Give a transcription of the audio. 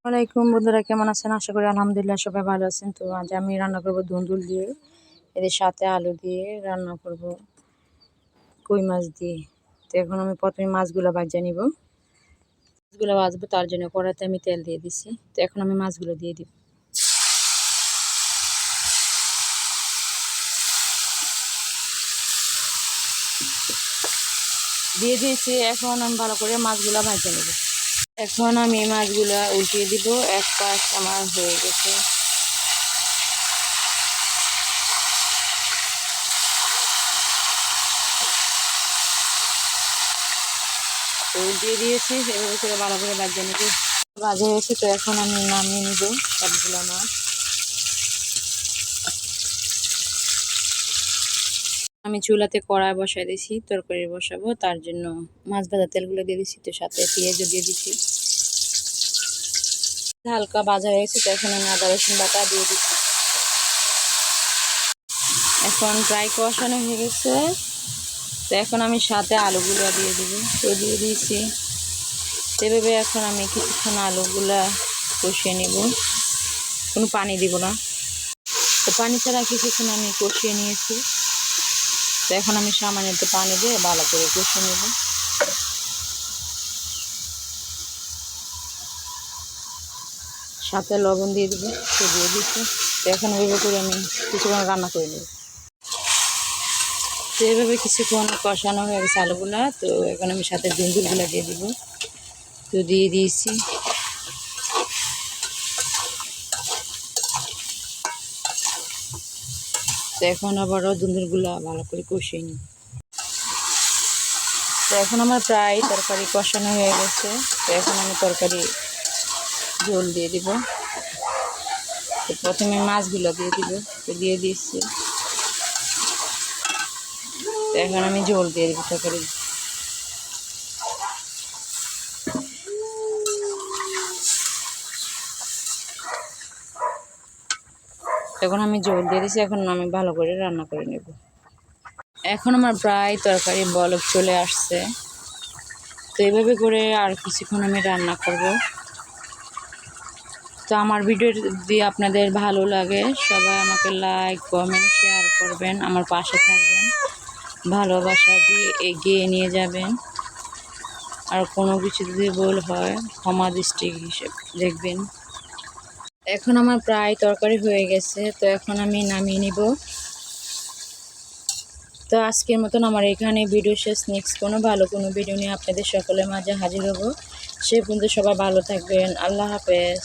ওয়ালাইকুম বন্ধুরা, কেমন আছেন? আশা করি আলহামদুলিল্লাহ সবাই ভালো আছেন। তো আজ আমি রান্না করব দুন্দুল দিয়ে, এদের সাথে আলু দিয়ে রান্না করব কই মাছ দিয়ে। তো এখন আমি প্রথমে মাছগুলো ভাজা নিব। মাছগুলো ভাজবো, তার জন্য কড়াইতে আমি তেল দিয়ে দিছি। তো এখন আমি মাছগুলো দিয়ে দিব। দিয়ে দিয়েছি, এখন আমি ভালো করে মাছগুলো ভাজা নেব। এখন আমি মাছগুলো উল্টিয়ে দিব। এক পাশ আমার হয়ে গেছে। তো উল্টিয়ে দিয়েছি, সেভাবে করে ভালো করে ভাজা নেব। ভাজা হয়েছে, তো এখন আমি নামিয়ে নিব সবগুলো মাছ। আমি চুলাতে কড়াই বসাই দিয়েছি, তরকারি বসাবো, তার জন্য মাছ ভাজা তেলগুলো দিয়ে দিচ্ছি। তো সাথে পেঁয়াজও দিয়ে দিচ্ছি। হালকা ভাজা হয়েছে, তো এখন আমি আদা রসুন বাটা দিয়ে দিচ্ছি। এখন প্রায় কষানো হয়ে গেছে, তো এখন আমি সাথে আলুগুলো দিয়ে দিব। তো দিয়ে দিয়েছি। সেভাবে এখন আমি কিছুক্ষণ আলুগুলা কষিয়ে নিব, কোনো পানি দিব না। তো পানি ছাড়া কিছুক্ষণ আমি কষিয়ে নিয়েছি। তো এখন আমি সামান্য একটু পানি দিয়ে ভালো করে কষিয়ে নেব। সাথে লবণ দিয়ে দেবো, তো দিয়ে দিচ্ছি। তো এখন ওইভাবে করে আমি কিছুক্ষণ রান্না করে নেব। তো এইভাবে কিছুক্ষণ কষানো হয়ে গেছে আলুগুলা। তো এখন আমি সাথে দুন্দুলগুলা দিয়ে দিব। তো দিয়ে দিয়েছি। তো এখন আবারও দুন্দুলগুলা ভালো করে কষিয়ে নিই। তো এখন আমার প্রায় তরকারি কষানো হয়ে গেছে। তো এখন আমি তরকারি ঝোল দিয়ে দিব। তো প্রথমে মাছগুলো দিয়ে দিব। তো দিয়ে দিয়েছি। তো এখন আমি ঝোল দিয়ে দিব তরকারি। এখন আমি ঝোল দিয়ে দিয়েছি। এখন আমি ভালো করে রান্না করে নেব। এখন আমার প্রায় তরকারি বলক চলে আসছে। তো এইভাবে করে আর কিছুক্ষণ আমি রান্না করব। তো আমার ভিডিও যদি আপনাদের ভালো লাগে, সবাই আমাকে লাইক কমেন্ট শেয়ার করবেন, আমার পাশে থাকবেন, ভালোবাসা দিয়ে এগিয়ে নিয়ে যাবেন। আর কোনো কিছু যদি ভুল হয় ক্ষমা দৃষ্টি হিসেবে দেখবেন। এখন আমার প্রায় তরকারি হয়ে গেছে, তো এখন আমি নামিয়ে নিব। তো আজকের মতন আমার এখানে ভিডিও শেষ। নেক্সট কোনো ভিডিও নিয়ে আপনাদের সকলের মাঝে হাজির হব। সে পর্যন্ত সবাই ভালো থাকবেন। আল্লাহ হাফেজ।